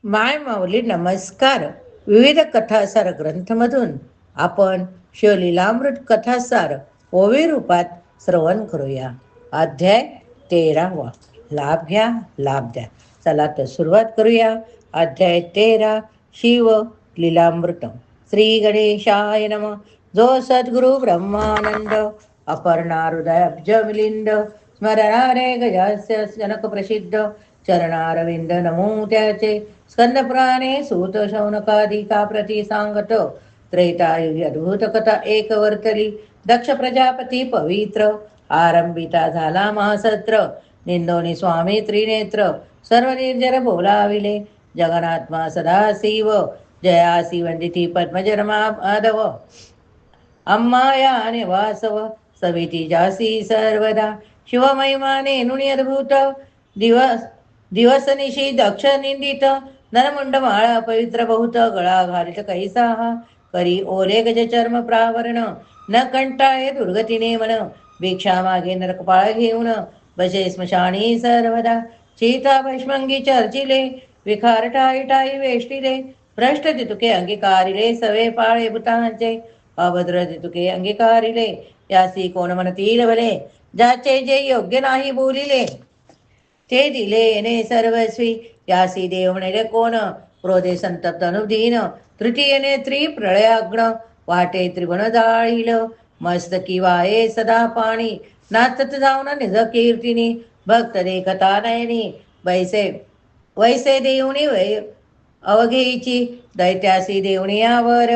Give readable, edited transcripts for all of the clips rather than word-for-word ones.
माय माऊली नमस्कार. विविध कथासार ग्रंथमधून आपण शिवलीलामृत कथासार ओवी रूपात श्रवण करूया. अध्याय 13वा. लाभ घ्या, लाभ द्या. चला तर सुरुवात करूया. अध्याय 13 शिव लीलामृतम. श्री गणेशाय नम. जो सद्गुरु ब्रह्मानंद अपर्णा हृदयाब्ज मिलिंद स्मरणारे गजास्य जनक प्रसिद्ध चरणारविंद नमो त्याचे स्कंदपुराणे सूत शौनकादिका प्रती सांगत त्रेतायुगी अद्भुत कथा एक वर्तली. दक्ष प्रजापती पवित्र आरंभिता झाला महासत्र निंदोनी स्वामी त्रिनेत्र सर्व निर्जर बोलाविले जगन्नात्मा सदाशिव जयासी वंदिती पद्मजन्मा माधव अम्माया आणि वासव सविती जासी सर्वदा शिवमहिमाने नुणी अद्भुत दिवस दिवसनिशी दक्ष निंदित नरमुंड माळा पवित्र बहुत गळा घालित कैसा हा करी ओले गज चर्म प्रावरण न कंटाळे दुर्गतीने मन भिक्षा मागे नरकपाळ घेऊन बसे स्मशानी सर्वदा सीता भस्मंगी चर्चिले विखार टाई टाई वेष्टिले भ्रष्ट तितुके अंगीकारिले सवे पाळे भूतांचे अभद्र तितुके अंगीकारिले यासी कोण म्हणतील भले ज्याचे जे योग्य नाही बोलिले ते दिले येणे सर्वस्वी यासी देव म्हणले कोण क्रोधे संतप्त अनुदीन तृतीयने त्रिप्रळयाग्न वाटे त्रिभुवन जाळील मस्तकी वाये सदा पाणी नाचत जाऊन निज कीर्तिनी भक्त देखता नयनी वैसे वैसे देऊनी वै अवघेची दैत्यासी देवणी यावर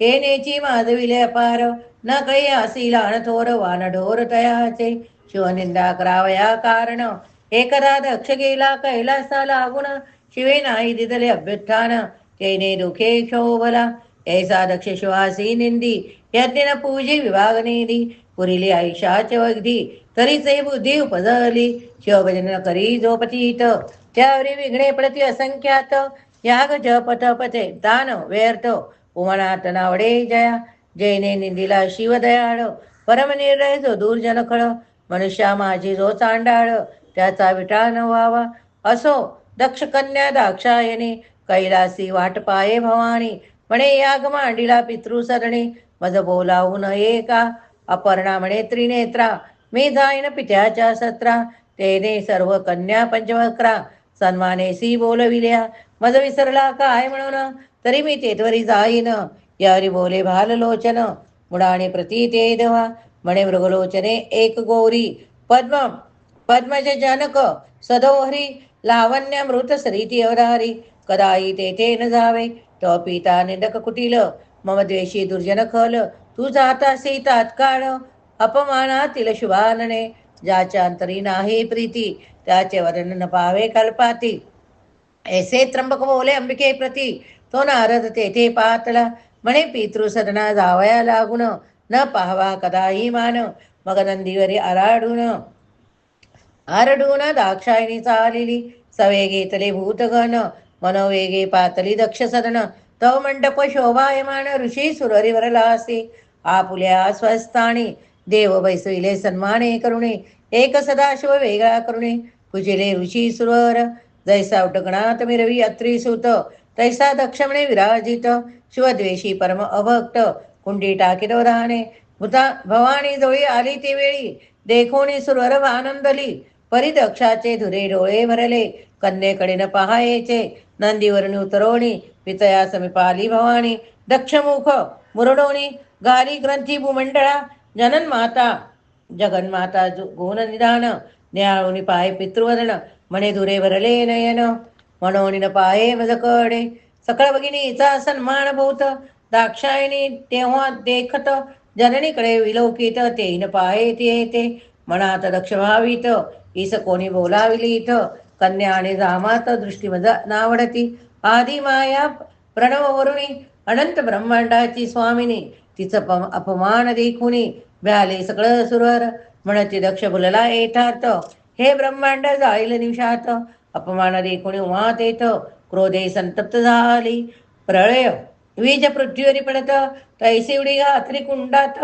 येण्याची माधविले अपार न काही असी लान थोर वान ढोर तयाचे शिवनिंदा करावया कारण एकदा दक्ष गेला कैलासा लागून शिवे नाही दिदले अभ्युत्थान केने दुखे क्षोभला ऐसा दक्ष शिवासी निंदी यज्ञ पूजी विभाग नेदी पुरिली आयुष्याचे वगदी तरीचे बुद्धी उपजली शिवभजन करी जोपतीत त्यावरी विघ्ने पडती असंख्यात याग जप तपते दान व्यर्थ उमनात नावडे जया जैने निंदिला शिवदयाळ परमनिर्णय जो दुर्जन खळ मनुष्या माझी जो चांडाळ त्याचा विटाळ न व्हावा असो दक्ष कन्या दाक्षायने कैलासी वाट पाये भवानी म्हणे याग मांडिला पितृसरणी मज बोलावू नये का अपर्णा म्हणे त्रिनेत्रा मी जाईन पित्याच्या सत्रा तेने सर्व कन्या पंचवक्रा सन्मानेसी बोलविल्या मज विसरला काय म्हणून तरी मी तेथवरी जाईन यावरी बोले भाललोचन मुडाने प्रती ते देवा म्हणे मृगलोचने एक गौरी पद्म पद्मज जनक सदोहरी लावण्य मृत सरिती अवधारी कदाई तेथे न जावे तो पिता निंदक कुटील मम द्वेषी दुर्जन खल तू जातासी तात्काळ अपमानातील शुभानने ज्याच्या अंतरी नाही प्रीती त्याचे वर्णन न पावे कल्पाती ऐसे त्र्यंबक बोले अंबिके प्रती तो नारद तेथे पातला म्हणे पितृसदना जावया लागून न पाहावा कदाही मान मग नंदीवरी आरडून दाक्षायणी चालिली सवे घेतले भूतगण मनोवेगे पातली दक्ष सदन तव मंडप शोभायमान ऋषी सुररीवर लासी आपुल्या स्वस्थानी देव बैसविले सन्माने करुणे एक सदाशिव वेगळा करुणे पूजिले ऋषी सुरवर जैसा उटगणात मिरवी अत्री सुत तैसा दक्षमणे विराजित शिवद्वेषी परम अभक्त कुंडी टाकीत वधाने भवानी जवळी आली ती वेळी देखोनी सुरवर आनंदली परिदक्षाचे धुरे डोळे भरले कन्येकडे न पहायचे नंदीवरून उतरवणी पितया समीपाली भवानी दक्षमुख मुरडोणी गाली ग्रंथी भूमंडळा जनन माता जगन्माता गुण निदान न्याळोनी पाय पितृवदन म्हणे धुरे भरले नयन म्हणोनी न पाये मजकडे सकळ भगिनीचा सन्मान भोत दाक्षायणी तेव्हा देखत जननीकडे विलोकित ते न पाये ते मनात दक्ष भावित ईस कोणी बोलाविली इथं कन्या आणि रामात दृष्टी मज नावडती आदी माया प्रणववरुणी अनंत ब्रह्मांडाची स्वामिनी तिचं अपमान देखुनी भ्याले सगळं सुरवर म्हणती दक्ष बोलला येतात हे ब्रह्मांड जाईल निशात अपमान देखुनी उमात येत क्रोधे संतप्त झाली प्रळय वीज पृथ्वीवरी पडत तैसे उडी घातली कुंडात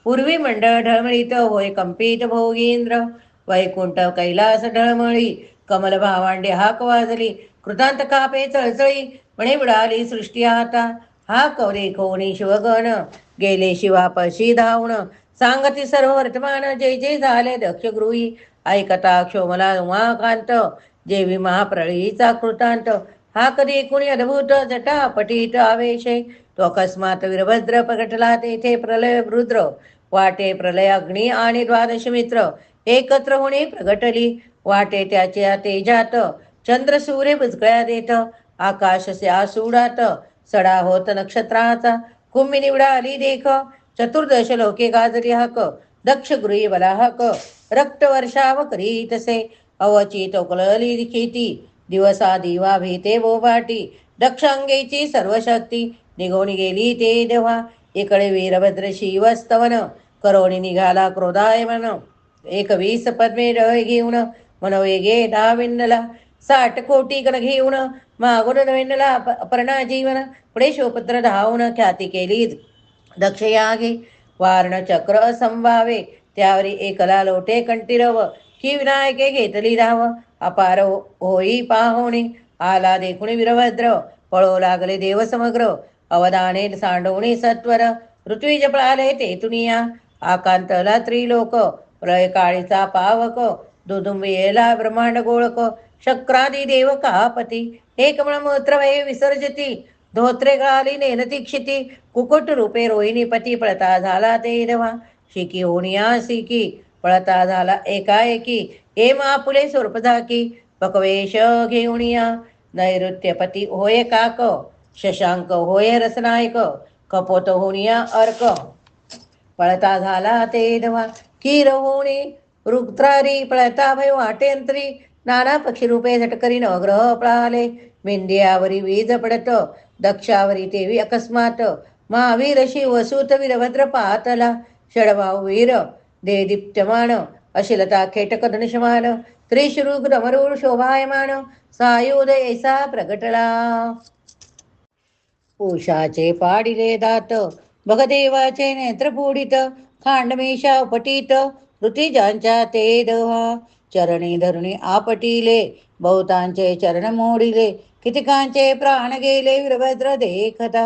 पूर्वी मंडळ ढळमळीत होय कंपित भोगींद्र वैकुंठ कैलास ढळमळी कमल भावांडे हाक वाजली कृतांत कापे चळचळी म्हणे बुडाली सृष्टी आता. हा कवरे कोणी शिवगण गेले शिवापशी धावण. सांगती सर्व वर्तमान जय जय झाले दक्ष गृही. ऐकता क्षोमला उमाकांत जेवी महाप्रळीचा कृतांत. हा कधी कुणी अद्भुत जटा पटीत आवेशे. तो अकस्मात वीरभद्र प्रगटला तेथे प्रलय रुद्र. वाटे प्रलय अग्नी आणि द्वादश मित्र एकत्र होणे प्रगटली. वाटे त्याच्या तेजात चंद्र सूर्य बुजकळ्या देत. आकाशस्य आसूडात सडा होत नक्षत्राचा. कुंभी निवडा आली देख चतुर्दश लोके गाजरी हाक. दक्ष गृही बला हाक रक्त वर्षाव करी तसे. अवचित उकलली खेती दिवसा दिवा भीते बोबाटी. दक्ष अंगेची सर्व शक्ती निघून गेली ते देवा. इकडे वीरभद्र शिवस्तवन करोणी निघाला क्रोधायमन. 21 पद्मे डोळे घेऊन मनोवेगे डाविंडला. 60 कोटी गण घेऊन मागून नविंडला अपर्णा जीवन. पुढे शिवपुत्र धावून ख्याती केली दक्ष यागे. वारण चक्र संभावे त्यावरी एकला लोटे कंठीरव. की विनायके घेतली धाव अपार होई पाहुणे. आला देखुण वीरभद्र पळो लागले देव समग्र. अवधाने सांडवणे सत्वर ऋत्विज पळाले तेतुनिया. आकांतला त्रिलोक प्रळय काळीचा पावक. दुदुंबेला ब्रह्मांड गोळक शक्रादी देव कापती. एकमळ मूत्र वै विसर्जती धोत्रे गाली नेनती क्षिती. कुकुट रूपे रोहिणीपती पळता झाला ते देवा. शिकी होनिया सिकी पळता झाला एकाएकी. हेम आपुले स्वरूपधाकी पकवेश घेऊनिया. नैऋत्यपती होय काक शशांक होय रसनायक. कपोत होनिया अर्क पळता झाला ते देवा. कीर होणे रुद्रारी पळता भय वाटेंतरी. नाना पक्षी रूपे झटकरी नवग्रह पळाले. मेंढ्यावरी वीज पडत दक्षावरी तेवी अकस्मात. महावीर शिव सूत वीरभद्र पातला. षडभाऊ वीर देदीप्यमान अशिलता खेटक धनुष्यमान. त्रिशृग डमरुळ शोभायमान सायुध ऐसा प्रगटला. पुषाचे पाडिले दात भगदेवाचे नेत्र पुडित. खांडमेशा उपटीत ऋतिजांच्या ते दहा. चरणी धरुणी आपटिले बहुतांचे चरण मोडिले. कितिकांचे प्राण गेले वीरभद्र देखता.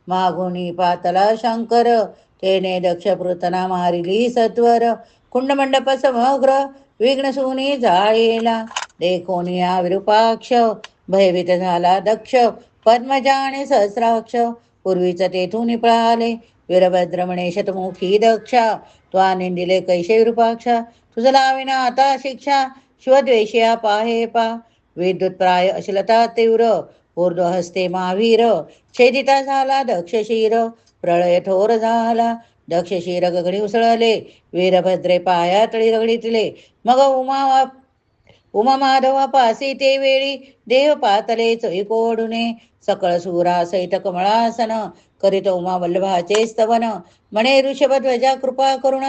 मागुनी पातला शंकर तेने दक्ष पृतना मारिली सत्वर. कुंडमंडप समग्र विघ्न सुनी जाळेला. देखोनिया विरूपाक्ष भयभीत झाला दक्ष. पद्मजाने सहस्राक्ष पूर्वीच तेथून पळाले. वीरभद्र म्हणे शतमुखी दक्षा त्वा निंदिले कैसे विरूपाक्षा. तुझ लाविना आता शिक्षा शिवद्वेषया पाहे पा. विद्युत प्राय अशिलता तीव्र ऊर्ध्व हस्ते महावीर. छेदिता झाला दक्ष शिर प्रळय थोर झाला. दक्ष शिर गगडी उसळले वीरभद्रे पाया तळी रगडीतले. मग उमा माधवा पासी ते वेळी देव पातले चोई कोडुने. सकळ सुरा सहित कमळासन करीत उमा वल्लभाचे स्तवन. म्हणे ऋषभध्वजा कृपा करुण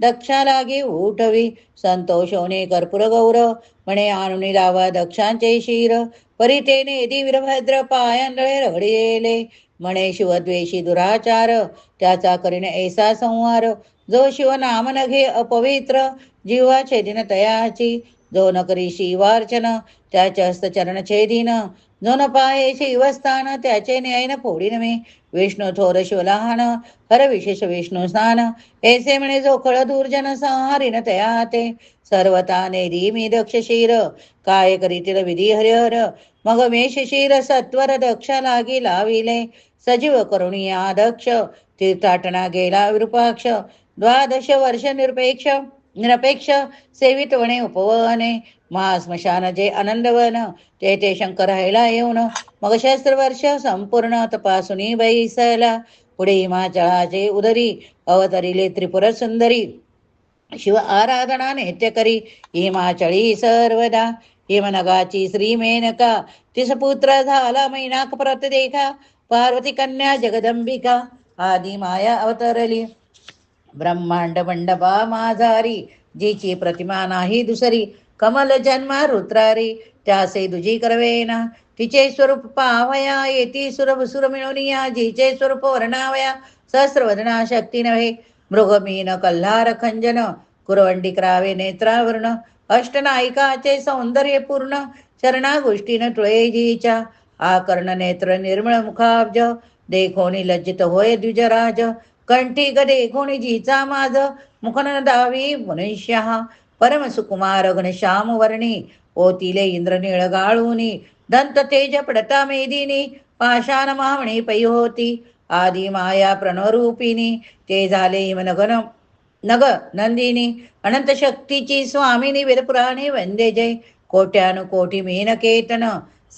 दक्षा लागी उठवी. संतोषवणे कर्पूर गौरव म्हणे आणुनी लावा दक्षांचे शिर. परितेने यदी वीरभद्र पायांदळे रगडलेले. म्हणे शिवद्वेषी दुराचार त्याचा करीन ऐसा संहार. जो शिव नाम न घे अपवित्र जीवा छेदिन तयाची. जो न करी शिवार्चन त्याचे हस्तचरण छेदिन. जो न पाहे शिवस्थान त्याचे न्यायन फोडीन मी. विष्णू थोर शिवलहान हर विशेष विष्णू स्नान. ऐसे म्हणे जो खळ दुर्जन संहारीन तयाते. सर्वता नेरी मी दक्ष शिर काय करीतील विधी हरिहर. मग मेष शिर सत्वर दक्ष लागी लाविले. सजीव करुणिया दक्ष तीर्थाटना गेला विरूपाक्ष. 12 वर्ष निरपेक्ष सेवित वणे उपवने. महास्मशान जे आनंदवन ते शंकर राहिला येऊन. मग शस्त्रवर्ष संपूर्ण तपासुनी बैसला. पुढे हिमाचळाचे उदरी अवतरिले त्रिपुर सुंदरी. शिव आराधना नित्य करी हिमाचळी सर्वदा. हिमनगाची श्री मेनका तिस पुत्र झाला मैनाक परत देखा. पार्वती कन्या जगदंबिका आदी माया अवतरली. ब्रह्मांड मंडपा माझारी जिची प्रतिमा नाही दुसरी. कमल जन्मा रुद्रारी त्यासे दुजी करवेना. तिचे स्वरूप पावया येती सुर मिळवनिया. जिचे स्वरूप वर्णावया सहस्रवदना शक्ती नव्हे. मृगमीन कल्हार खंजन कुरवंडी करावे नेत्रावर्ण. अष्टनायिकाचे सौंदर्य पूर्ण चरणा गोष्टीन तुळेजीच्या आकर्ण नेत्र निर्मळ मुखाब्ज देखोनी लज्जित होय द्विजराज कंठी ग देखोनी जीचा माझ मुखन दावी मनुष्य परम सुकुमार घनश्याम वर्णी ओतिले इंद्रनीळ गाळूनी दंत तेज पडता मेदिनी पाषाण महामणी पै होती आदी माया प्रणवरूपिणी ते झाले हिमनगन नग नंदिनी अनंत शक्तीची स्वामिनी वेदपुराणे वंदे जय कोट्यानुकोटी मेनकेतन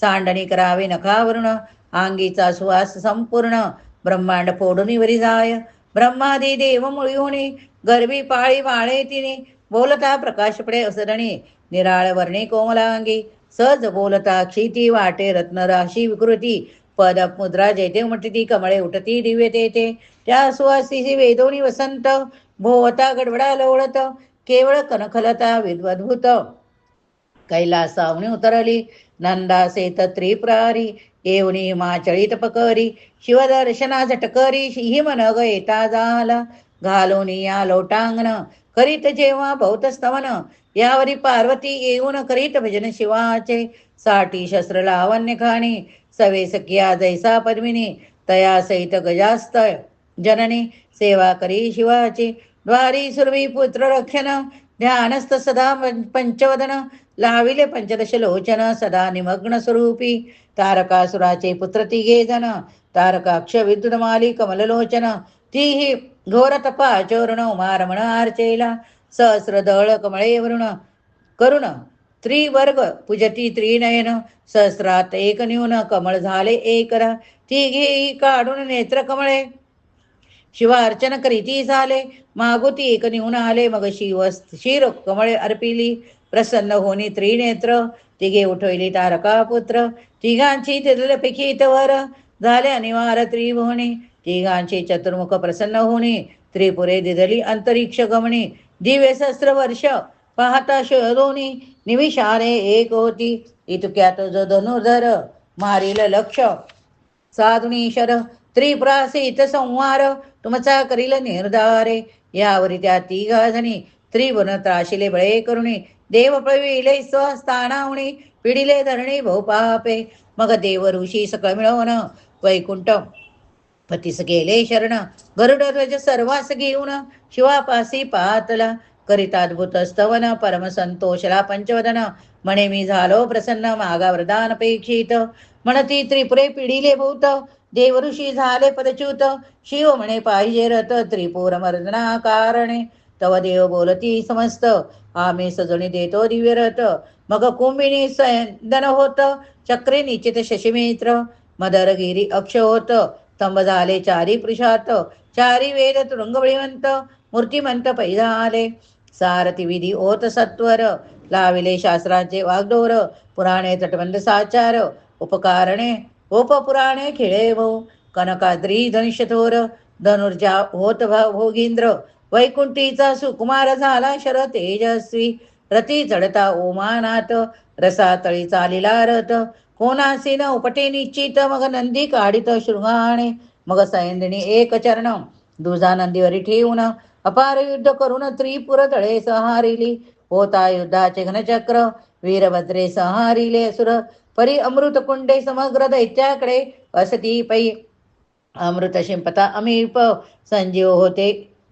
सांडणी करावे नखावरून अंगीचा सुवास संपूर्ण ब्रह्मांड फोडून वरी जाय ब्रह्मादी देव मुळी होणे गर्भी पाळी वाळे तिने बोलता प्रकाश पडे असरणी निराळ वर्णे कोमलांगी सहज बोलता क्षिती वाटे रत्नराशी विकृती पद मुद्रा जयदेव म्हटती कमळे उठती दिव्य तेथे त्या सुवासिसी वेदोनी वसंत भोवता गडबडा लोळत केवळ कनखलता विद्वद्भूत कैलासावणी उतरली नंदासेत त्रिप्रारी येऊनी हिमाचळीत पकरी शिवदर्शना झटकरी हिमनग येता झाला घालून या लोटांगण करीत जेव्हा बहुतस्तवन यावरी पार्वती येऊन करीत भजन शिवाचे साठी शस्त्र लावण्य खाणी सवे सखिया जैसा पद्मिनी तया सहित गजास्त जननी सेवा करी शिवाची द्वारी सुरवी पुत्र रक्षण ध्यानस्थ सदा पंचवदन लाविले पंचदश लोचन सदा निमग्न स्वरूपी तारकासुराचे पुत्र तिघे जन तारकाक्ष विद्युतमाली कमललोचन तीही घोर तपा चोरण उमारमण आर्चेला सहस्र दळ कमळे वरुण करुण त्रिवर्ग पूजती त्रिनयन सहस्रात एक न्यून कमळ झाले एकरा तिघेही काढून नेत्र कमळे शिवार्चन करीती झाले मागुती एक निहून आले मग शिर कमळे अर्पिली प्रसन्न होनी त्रिनेत्र तिघे उठवली तारका पुत्र तिघांची तिरलपैकी वर झाले अनिवार्य त्रिभुवनी तिघांची चतुर्मुख प्रसन्न होणे त्रिपुरे दिधली अंतरिक्ष गमणी दिव्य सहस्त्र वर्ष पाहता शोधोनी निमिषाने एक होती इतक्यात जो धनुर्धर मारील लक्ष साधुनी शर त्रिप्रासित संहार तुमचा करील निर्धारे यावरी त्या तिघा जणी त्रिभुवन त्राशिले बळे करुणी देव पळविले स्वस्थानावणी पिढिले धरणी बहुपापे मग देव ऋषी सकळ मिळवून वैकुंठ पतीस गेले शरण गरुड ध्वज सर्वास घेऊन शिवापासी पातला करिता अद्भुत स्तवन परम संतोषला पंचवदन म्हणे मी झालो प्रसन्न मागा वरदान अपेक्षित म्हणती त्रिपुरे पिढिले भूत देव ऋषी झाले पदच्युत शिव म्हणे पाहिजे रथ त्रिपुर मर्दना कारणे तव देव बोलती समस्त आम्ही सजणी देतो दिव्य रथ मग कुंभिनी संदन होत चक्रे निश्चित शशिमित्र मदरगिरी अक्ष होत स्तंभ झाले चारी पुरुषात चारी वेद तुरुंगबळीवंत मूर्तिमंत पै झाले सारथी विधी ओत सत्वर लाविले शास्त्राचे वागडोर पुराणे तटबंध साचार उपकारणे उपपुराणे खिळे भाऊ कनकाद्री धनुष्यथोर धनुर्जा होत भोगींद्र वैकुंठीचा सुकुमार झाला शर तेजस्वी रती चढता ओमानात रसा तळी चालिला रथ कोणासी न उपटे निश्चित मग नंदी काढित शृंगाणे मग सैंदिणी एक चरण दुजा नंदीवरी ठेवून अपार युद्ध करून त्रिपुर तळे संहारिली होता युद्धाचे घनचक्र वीरभद्रे संहारिले असुर परी अमृत कुंडे समग्र दैत्याकडे असती पै अमृत शिंपता अमीप संजीव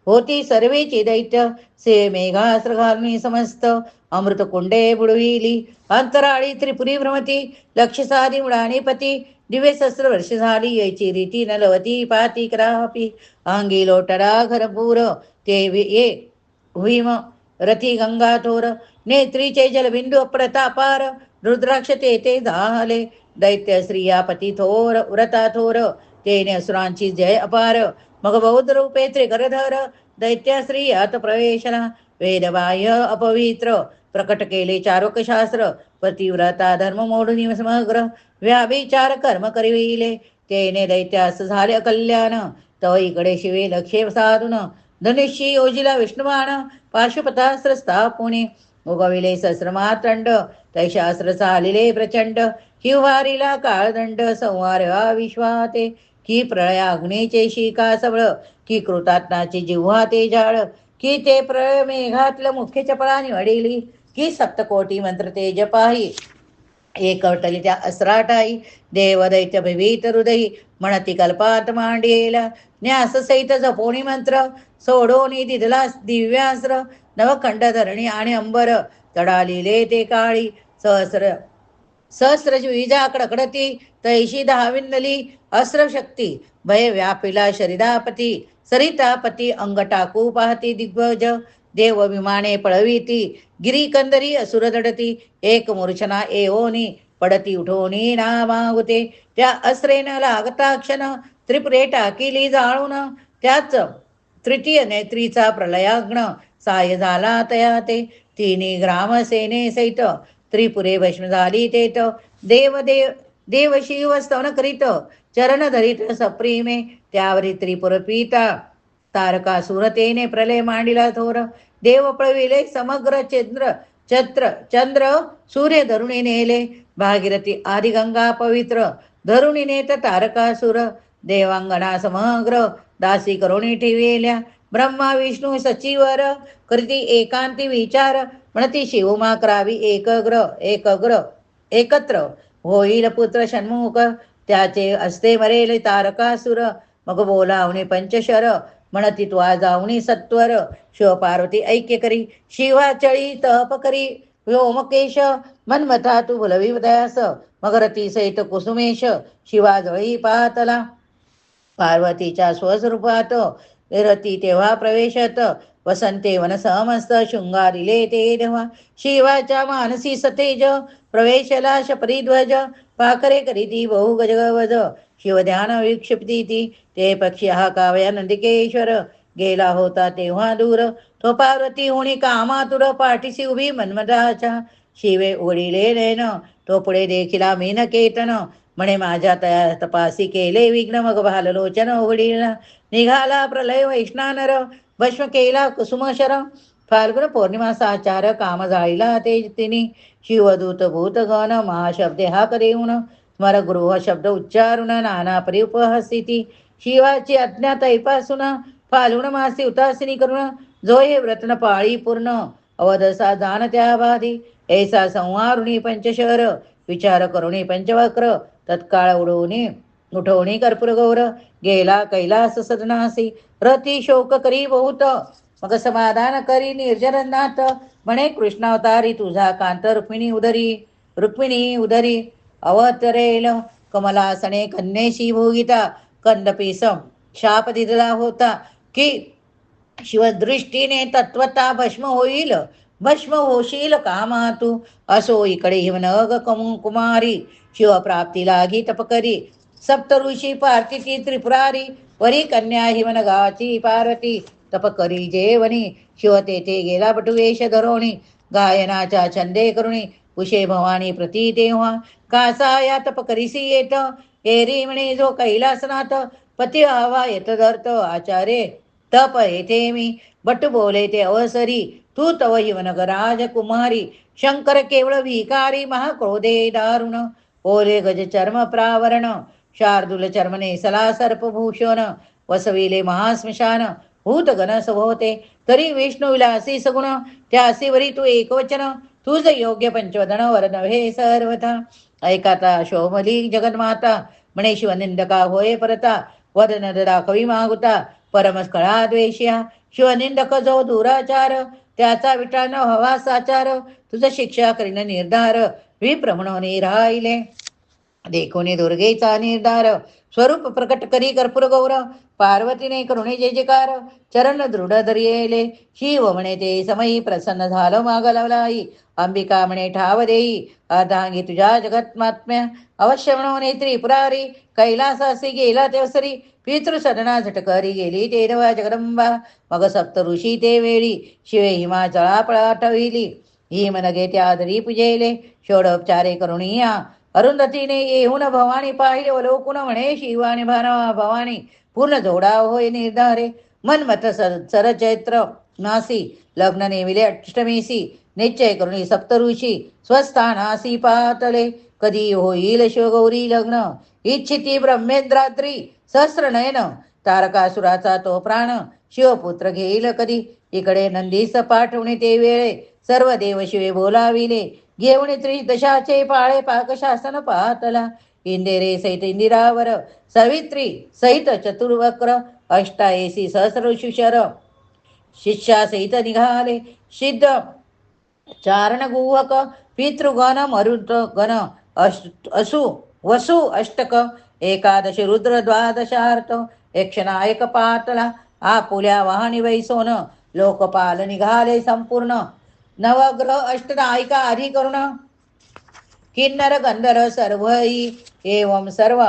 होती सर्वेची दैत्य से मेघास्त्र घालमी समस्त अमृत कुंडे बुडविली अंतराळी त्रिपुरी भ्रमती लक्ष साधी उडाणीपती दिव्य सहस्र वर्ष झाली याची रीती नलवती पाती क्रापी अंगी लोटरा घरपूर ते ये भीम रथी गंगाथोर नेत्रीचे जलबिंदू अप्रतापार रुद्राक्ष ते झाले दैत्य स्त्रिया पती थोर व्रता थोर तेने असुरांची जय अपार मग बौद्ध रूपे त्रिकरधर दैत्य स्त्रियात प्रवेशना वेदबाह्य अपवित्र प्रकट केले चारोक शास्त्र पतिव्रता धर्म मोडून समग्र व्याभिचार कर्म करिविले तेने दैत्यास झाले कल्याण तव इकडे शिवे लक्षे साधून धनुष्य योजिला विष्णुबाण पाशुपतास्त्र स्थापुणे उगविले सहस्रमातंड तैशास्त्र चालिले प्रचंड हिवारीला काळदंड संहार विश्वाते की प्रळयाग्नीचे शिका सबळ की कृतात्नाची जिव्हा ते जाळ की ते प्रळय मेघातलं मुख्य चपळा निवडिली की सप्तकोटी मंत्र ते जपाही एकवटली त्या अस्राटाई देव दैत्य भीत हृदयी म्हणती कल्पात मांडियेल न्यास सहित जपोणी मंत्र सोडोनी दिदला दिव्यास्त्र नवखंड धरणी आणि अंबर तडालिले ते काळी सहस्र सहस्र विजा कडकडती तैशी दहाविंदली अस्त्रशक्ती भय व्यापिला शरीरापती सरितापती अंग टाकू पाहती दिग्गज देव विमाने पळविती गिरीकंदरी असुर दडती एक मूर्छना एओनी पडती उठोनी नामागुते त्या अस्रेन लागता क्षण त्रिपुरे टाकिली जाळून त्याच तृतीय नेत्रीचा प्रलयाग्न साय झाला तया ते तिन्ही ग्रामसेने सहित त्रिपुरे भस्म झाली तेत देव देव देव शिव स्तवन करीत चरण धरीत सप्रीमे त्यावरी त्रिपुर पीता तारकासुरतेने प्रलय मांडिला थोर देव पळविले समग्र चंद्र सूर्य धरुणी नेले भागीरथी आदिगंगा पवित्र धरुणी नेत तारकासुर देवांगणा समग्र दासी करुणी ठेविल्या ब्रह्मा विष्णू सचिवर करीती एकांती विचार म्हणती शिवमा करावी एकत्र होईल पुत्र षण्मुख त्याचे असते मरेल तारकासुर मग बोलावणे पंचशर म्हणती त्वा जाऊनी सत्वर शिवपार्वती ऐक्य करी शिवाचळी तप करी व्योमकेश मन्मथा तू भुलवी दयास मग रती सहित कुसुमेश शिवाजळी पातला पार्वतीच्या स्वस्वरूपात रती तेव्हा प्रवेशत वसंते वन समस्त शृंगारिले ते देवा शिवाच्या मानसी सतेज प्रवेशला शपरीध्वज पाखरे करीती बहु गजगवज शिवध्यान विक्षिप्ती ती ते पक्षी हा काव्या नंदिकेश्वर गेला होता तेव्हा दूर तो पार्वती होणी कामातुर पाठीशी उभी मन्मथाच्या शिवे उघडिले नैन तो पुढे देखिला मीन केतन म्हणे माझ्या तया तपासी केले विघ्न मग भाललोचन उघडीला निघाला प्रलय वैष्णानर भस्म केला कुसुमशर फाल्गुन पौर्णिमा साचार काम जाळीला ते तिनी शिवदूत भूतगण महाशब्दे हाक देऊन स्मर गृह शब्द उच्चारुण नाना परी उपहसिती शिवाची अज्ञात ऐपासून फाल्गुन मासी उतासिनी करून जो हे व्रतन पाळी पूर्ण अवधसा जाण त्या बाधी ऐसा संहारुणी पंचशर विचार करुणी पंचवक्र तत्काळ उठवणी कर्पूर गौर गेला कैलास सदनासी रती शोक करी बहुत मग समाधान करी निर्जरनाथ म्हणे कृष्णावतारी तुझा कांत रुक्मिणी उदरी अवतरेल कमलासने कन्येशी भोगिता कंदपीसम शाप दिला होता की शिवदृष्टीने तत्वता भस्म होशील कामातू असो इकडे हिमनग कुमारी शिवप्राप्ती लागी तपकरी सप्त ऋषी पार्थिती त्रिपुरारी वरी कन्या हिमनगाची पार्वती तपकरी जेवणी शिव तेथे गेला बटुवेश धरोणी गायनाच्या छंदे करुणी उशे भवानी प्रती तेव्हा कासा या तपकरीसी येत एरी म्हणे जो कैलासनाथ पती हवा येत धरत आचार्य तप येथे मी बट बोले ते अवसरी तू तव हिवनगराज कुमारी शंकर केवळ विकारी महाक्रोधे दारुण ओले गज चर्म प्रावरण शार्दूल चर्म नेसला सर्पभूषण वसविले महास्मशान भूत गण सभोवते तरी विष्णू विलासी सगुण त्यासी वरी तू एकवचन तुझ योग्य पंचवदन वर नव्हे सर्वथा ऐकाता शोभली जगन्माता म्हणे शिवनिंदका होय परता वदन दाखवी मागुता परमस्कळा द्वेष्या शिवनिंदक जो दुराचार त्याचा विटा न हवा साचार तुझ शिक्षा करीन निर्धार विप्रमणोनी राहिले देखोनी दुर्गेचा निर्धार स्वरूप प्रकट करी कर्पूर गौर पार्वतीने करुणे जय जयकार चरण दृढ धरियेले शिव म्हणे ते समयी प्रसन्न झालं मागलाई अंबिका म्हणे ठाव देई अर्धांगी तुझ्या जगत्मात्म्या अवश्य म्हणून त्रिपुरारी कैलासासी गेला तेवसरी पितृसदना झटकरी गेली ते देवा जगदंबा मग सप्त ऋषी ते वेळी शिवे हिमाचळा पळाठविली हिमनगे त्या दरी पुजेले षोडोपचारे करुणिया अरुंधतीने येऊन भवानी पाहिले वलोकुन म्हणे शिवानी भवानी पूर्ण जोडा होय निर्धारे मनमत सरचैत्र नासी लग्न नेविले अष्टमीसी निश्चय करुणी सप्तऋषी स्वस्थानासी पातले कधी होईल शिवगौरी लग्न इच्छिती ब्रह्मेंद्रात्री सहस्रनयन तारकासुराचा तो प्राण शिवपुत्र घेईल कधी इकडे नंदीस पाठवणे ते वेळे सर्व देव शिवे बोलाविले घेऊन दशाचे पाळे पाकशासन पाहतला. इंदिरे सहित इंदिरावर सवित्री सहित चतुर्वक्र अष्टाएसी सहस्र शिशर शिष्या सहित निघाले सिद्ध चारण गुहक पितृगण मरुत गण असु वसु अष्टक एकादश रुद्र द्वादशार्थ यक्षनायक पातला आपुल्या वाहनी वैसोन लोकपाल निघाले संपूर्ण नवग्रह अष्टनायिका अधिकरुण किन्नर गंधर्व सर्वही एवं सर्व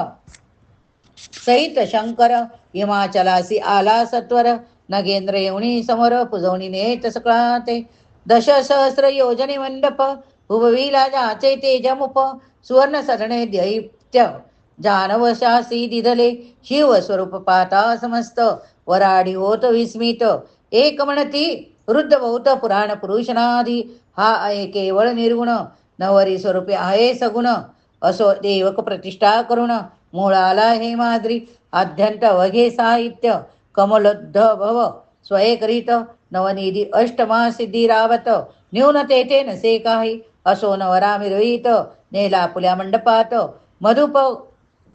सहित शंकर हिमाचलासी आला सत्वर नगेंद्र येऊनी समोर पुजवणी नेत सकळाते दश सहस्र योजने मंडप उभविला जाचे तेजमुप सुवर्ण सरणे दैत्य जानवशासी दिधले शिव स्वरूप पाता समस्त वराडी होत विस्मित एक म्हणती वृद्ध बहुत पुराण पुरुषनाधी हा आहे केवळ निर्गुण नवरी स्वरूपी आहे सगुण असो देवक प्रतिष्ठा करुण मूळाला हे माद्री आद्यंत वघे साहित्य कमलोद्ध भव स्वयकरीत नवनिधी अष्टमा सिद्धी रावत न्यून तेथे नसे काही असो नवरा मिरवित नेला पुल्या मंडपात मधुप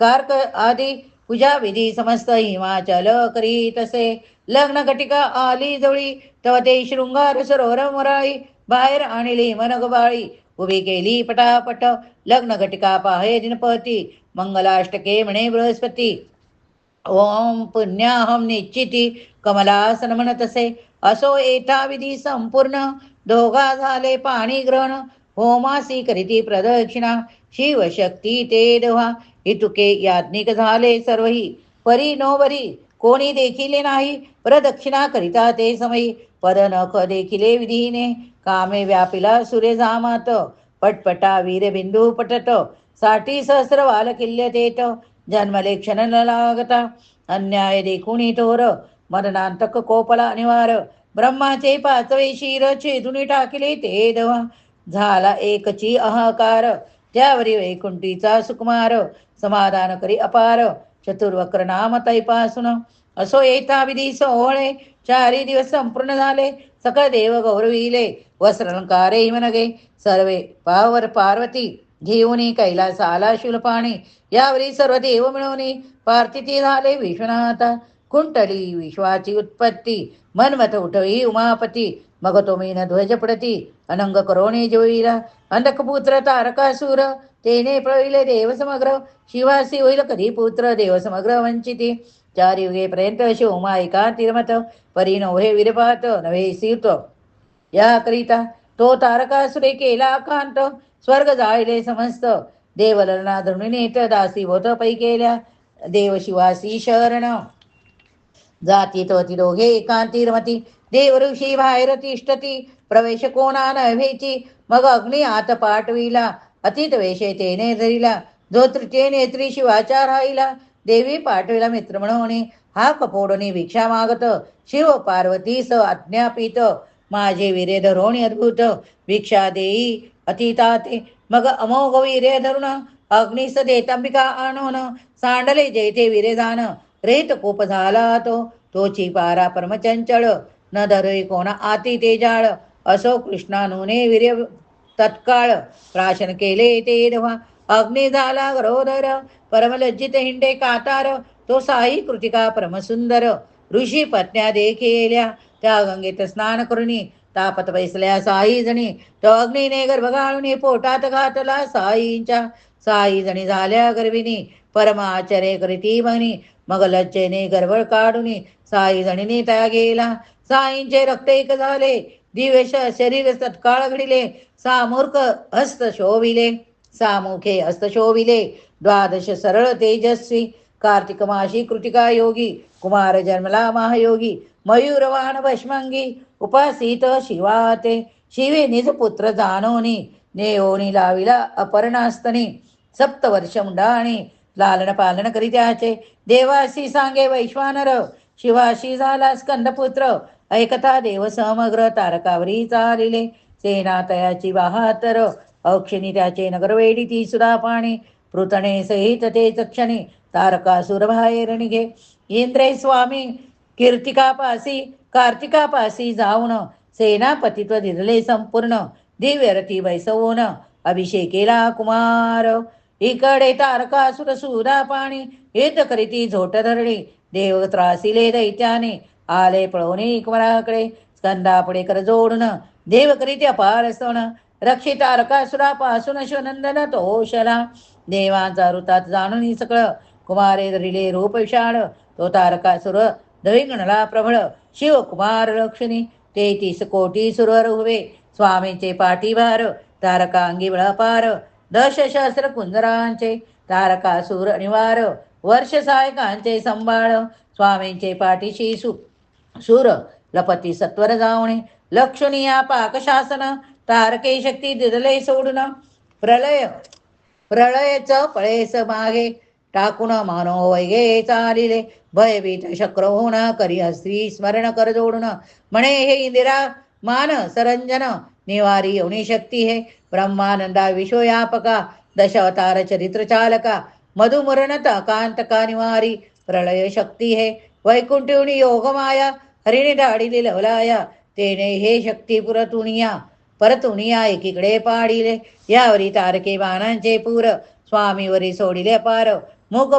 कार्क आदी पूजा विधी समस्त हिमाचल करीत असे लग्न घटिका आली जवळी तव ते शृंगार सरोवर मुराळी बाहेर आणली मनगबाळी उभी केली पटापट लग्न घटिका पाहे दिनपती मंगलाष्टके म्हणे बृहस्पती ओम पुण्याहम निश्चिती कमलासन म्हणत असे असो एता विधी संपूर्ण दोघा झाले पाणी ग्रहण होमासी करीती प्रदक्षिणा शिवशक्ती ते दोहा इतुके याज्ञिक झाले सर्वही परी नो बरी कोणी देखिले नाही प्रदक्षिणा करिता ते समयी पद नख देखिले विधीने कामे व्यापिला सुरे जामात पटपटा वीर बिंदू पटत साठी सहस्र वाल किल्य देत जन्मले क्षण न लागता अन्याय देखुनी थोर मरणांतक कोपला निवार ब्रह्माचे पाचवे शिर छेदुनी टाकले ते दवा झाला एकची अहकार त्यावरी वैकुंठीचा सुकुमार समाधान करी अपार चतुर्वक्र नाम तैपासून असो येता विधी सोहळे 4 दिवस संपूर्ण झाले सकळ देव गौरविले वस्त्रलंकारे हिमनगे सर्वे पावर पार्वती घेऊनी कैलास आला शूलपाणी यावरी सर्व देव मिळवणी पार्थिती झाले विश्वनाथा कुंटली विश्वाची उत्पत्ती मनमत उठवी उमापती मग तो मीन ध्वज पडती अनंग करोणे जोईला अंधकपुत्र तारकासूर तेने पळविले देव समग्र शिवासी होईल कधी पुत्र देव समग्र वंचिती 4 युगेपर्यंत शिवमायिका तिरमत परी नव्हे विरपात नव्हे सीत याकरिता तो तारकासुरे केला कांत स्वर्ग जाळले समस्त देवलना धृणीनेत दासी होत पै केल्या देव शिवासी शरण जाती तो ती दोघे एकांती रमती देव ऋषी बाहेर तिष्ठती प्रवेश कोणा नव्हेची मग अग्नी आत पाठविला अतीत वेशे तेने धरिला जो तृतीय नेत्री शिवाचा राहिला देवी पाठविला मित्र म्हणून हा कपोडणी भिक्षा मागत शिव पार्वती स आज्ञापित माझे वीरे धरोणी अद्भुत भिक्षा देई अतिताते मग अमोघ वीरे धरुण अग्निस देतांबिका आणून सांडले जेथे वीरे जाण रेत कोप झाला तोची पारा परमचंचळ न धरे कोणा आती ते जाळ असो कृष्णानुने वीर्य तत्काळ प्राशन केले ते दवा अग्नी झाला गरोदर परमलज्जित हिंडे कातार तो साई कृतिका परमसुंदर ऋषी पत्न्या देखिल्या त्या गंगेत स्नान करुणी तापत बैसल्या साई जणी तो अग्नीने गर्भ घालून पोटात घातला साई जणी झाल्या गर्भिणी परम आश्चर्य करीती म्हणी मग लज्जेने गर्भ काढून साई जणीने त्या गेला साईंचे रक्त एक झाले दिव्य शरीर तत्काळ घडिले सामूर्ख हस्त शोभिले सामुखे हस्त शोभिले 12 सरळ तेजस्वी कार्तिक माशी कृतिका योगी कुमार जन्मला महायोगी मयूरवाहन भस्मंगी उपासित शिवाते शिवे निज पुत्र जानोनी नेओनी लाविला अपरणास्तनी 7 वर्ष मुंडाणी लालन पालन करीत्याचे देवासी सांगे वैश्वानर शिवाशी झाला स्कंदपुत्र ऐकता देव समग्र तारकावरी चालिले सेनातयाची 72 औक्षिणी त्याचे नगर वेडिती सुधा पाणी पृतणे सहित ते चक्षणी तारकासुर बाहेर निघे इंद्रे स्वामी कार्तिकापासी जाऊन सेनापतित्व दिले संपूर्ण दिव्य रथी बैसवून अभिषेकेला कुमार. इकडे तारकासुर सुरा पाणी येत करीती झोट धरणी. देव त्रासिले दैत्याने आले पळवणी कुमाराकडे. स्कंदापुढे कर जोडून देव करीती अपार स्तवन. रक्षित तारकासुरापासून शिवनंदन तोषला. देवांचा वृतात जाणून सकळ कुमारे धरिले रूप विशाळ. तो तारकासुर दविंगणला प्रबळ. शिवकुमार लक्ष्मी 33 कोटी सुरवर उभे. स्वामींचे पाठीभार तारकांगी बळापार. 10 सहस्र कुंजरांचे तारकासुर निवार. वर्ष सहायकांचे संभाळ स्वामींचे पाठीशी सूर लपती सत्वर जावणे. लक्षणीया पाकशासन तारके शक्ती दिदले सोडून. प्रळयच पळेस मागे टाकून मानो वैगे चालिले. भयभीत शक्र होऊन करी स्त्री स्मरण कर जोडून. म्हणे हे इंदिरा मान सरंजन निवारी येवणी शक्ती हे. ब्रह्मानंदा विश्वयापका दशावतार चरित्र चालका. मधुमरणता कांतका निवारी प्रलय शक्ती हे. वैकुंठिवणी योगमाया हरिणी धाडिले लवलाया. तेने हे शक्ती परतुनिया एकीकडे पाडिले. यावरी तारके बाणांचे पूर स्वामीवरी सोडिले पार. मुख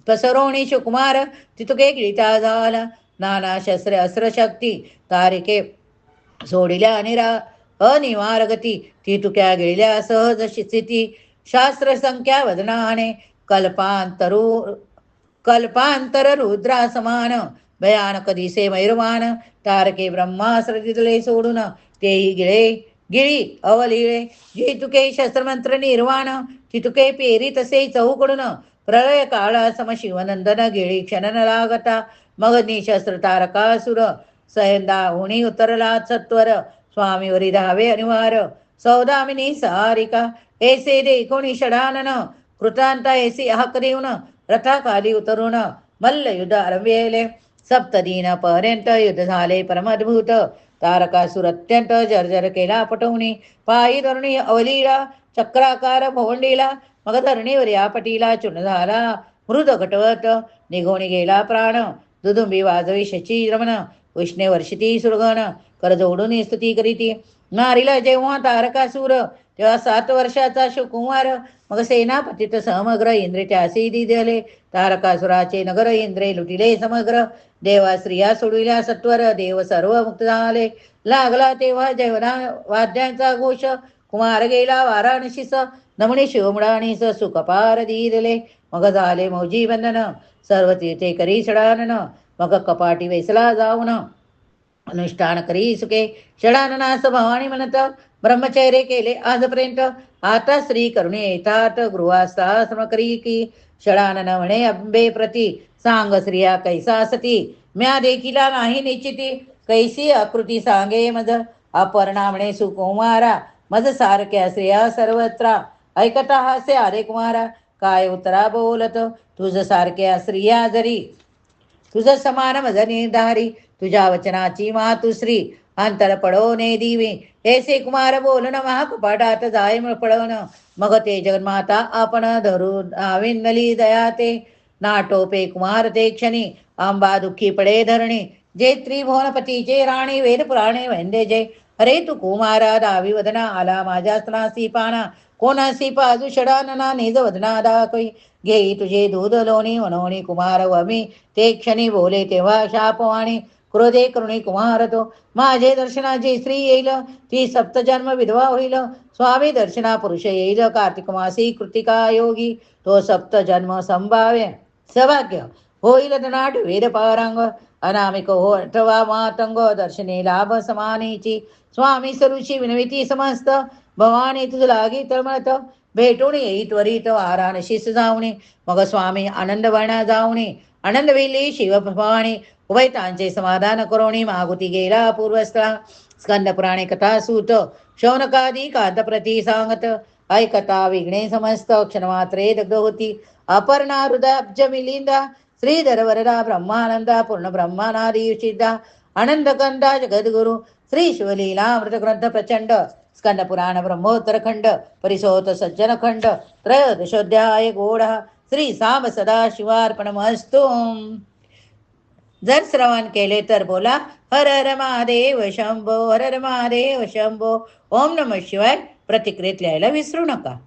पसरवणी सुकुमार तितुके गिळिता झाला. नाना शस्त्र अस्त्र शक्ती तारिके सोडिल्या अनिवार गती. ती तुक्या गिळल्या सहज स्थिती. शास्त्र संख्या वदनाने कल्पांतर रुद्रा समान. भयानक दिसे मैरवान तारके ब्रह्मास्त्र दिदले सोडून. तेही गिळी अवलिळे. जे तुके शस्त्रमंत्र निर्वाण तितुके पेरी तसे चहूकडून. प्रलय काळा समशिवनंदन गिळी क्षणन लागता. मगनी शस्त्र तारकासुर सयंदा उणी उतरला सत्वर. स्वामीवरी धावे अनिवार सौदामिनी सारिका. ऐसे देखोणी षडानन कृतांता ऐसी हाक देऊन. रथाखाली उतरून मल्ल युद्ध आरंभेले. सप्तदीन पर्यंत युद्ध झाले परमद्भूत. तारकासुर अत्यंत जर्जर केला पटवणी. पायी धरणी अवलीला चक्राकार भोवंडीला. मग धरणीवर या पटीला चूर्ण झाला मृद घटवत. निघून गेला प्राण दुदुंबी वाजवी शची रमण. उष्णे वर्षिती सुरगण कर जोडून स्तुती करीती. नारीला जेव्हा तारकासुर तेव्हा 7 वर्षाचा शिवकुमार. मग सेनापतीत समग्र इंद्रे त्यासी दिले. तारकासुराचे नगर इंद्रे लुटिले समग्र. देवा स्त्रिया सोडविल्या सत्वर. देव सर्व मुक्त झाले. लागला तेव्हा जेवणा वाद्यांचा घोष. कुमार गेला वाराणसीस नमणी शिवमृडानीस सुखपार दिले. मग झाले मौजी बंधन सर्व तीर्थे करी षडानन. मग कपाटी वेसला जाऊन अनुष्ठान करी सुखे. षडाननास भवानी म्हणत ब्रह्मचर्य केले आजपर्यंत. आता स्त्री करुणे येतात गृहास्था करी की. षडानन म्हणे अंबे प्रती सांग स्त्रिया कैसा सती. म्या देखिला नाही निश्चिती कैसी आकृती सांगे मज. अपर्णा म्हणे सुकुमारा मज सारख्या स्त्रिया सर्वत्र. ऐकता हासे अरे कुमारा काय उतरा बोलत. तुझ सारख्या स्त्रिया जरी तुझ समान मज निर्धारी. तुझ्या वचनाची मातुश्री अंतर पडवणे दिवे. ऐसे कुमार बोलन महाकपाटात जाय पडवण. मग ते जगन्माता आपण धरून आविंदली दया ते. नाटोपे कुमार ते क्षणी आंबा दुःखी पडे धरणी. जे त्रिभुवनपतीचे राणी वेद पुराणे वैंदे जय. अरे तू कुमारा दावी वदना आला माझ्या स्तनासी पाना. कोणासी पाजू षडानना निज वदना दाखवी. घेई तुझे दूध लोणी मनोणी कुमार वमी. ते क्षणी बोले तेव्हा शापवाणी. क्रोधे करुणी कुमार तो. माझे दर्शनाची स्त्री येईल ती सप्तजन्म विधवा होईल. स्वामी दर्शना पुरुष येईल कार्तिक मासी कृतिका योगी. तो सप्तजन्म संभाव्य सौभाग्य होईल धनाट वेद पारांग. अनामिक हो अथवा मातंग दर्शने लाभ समानीची. स्वामी सरुची विनविती समस्त भवानी तुझ लागी तळमळत. भेटून येई त्वरित वाराणसीस जाऊणे. मग स्वामी आनंद वळणा जाऊणे. आनंद वेली शिवभवानी उभयतांचे समाधान करोणी. मागुती गेला पूर्वस्थळा स्कंद पुराणे कथा सूत. शौनकादी कांतप्रती सांगत ऐकता विघ्ने समस्त. क्षणमात्रे दग्ध होती अपर्णा हृदयाब्ज मिलिंदा. श्रीधर वरदा ब्रह्मानंदा पूर्ण ब्रह्मानादी युषिद्धा. आनंद कंदा जगद्गुरु श्री शिवलीलामृत ग्रंथ प्रचंड. स्कंद पुराण ब्रह्मोत्तर खंड परिसोत सज्जन खंड. त्रयोदशोध्याय गोढ. श्री सांब सदा शिवार्पणमस्तु. जर श्रवण केले तर बोला हर हर महादेव शंभो, हर हर महादेव शंभो. ओम नमः शिवाय प्रतिक्रियेत लिहायला विसरू नका.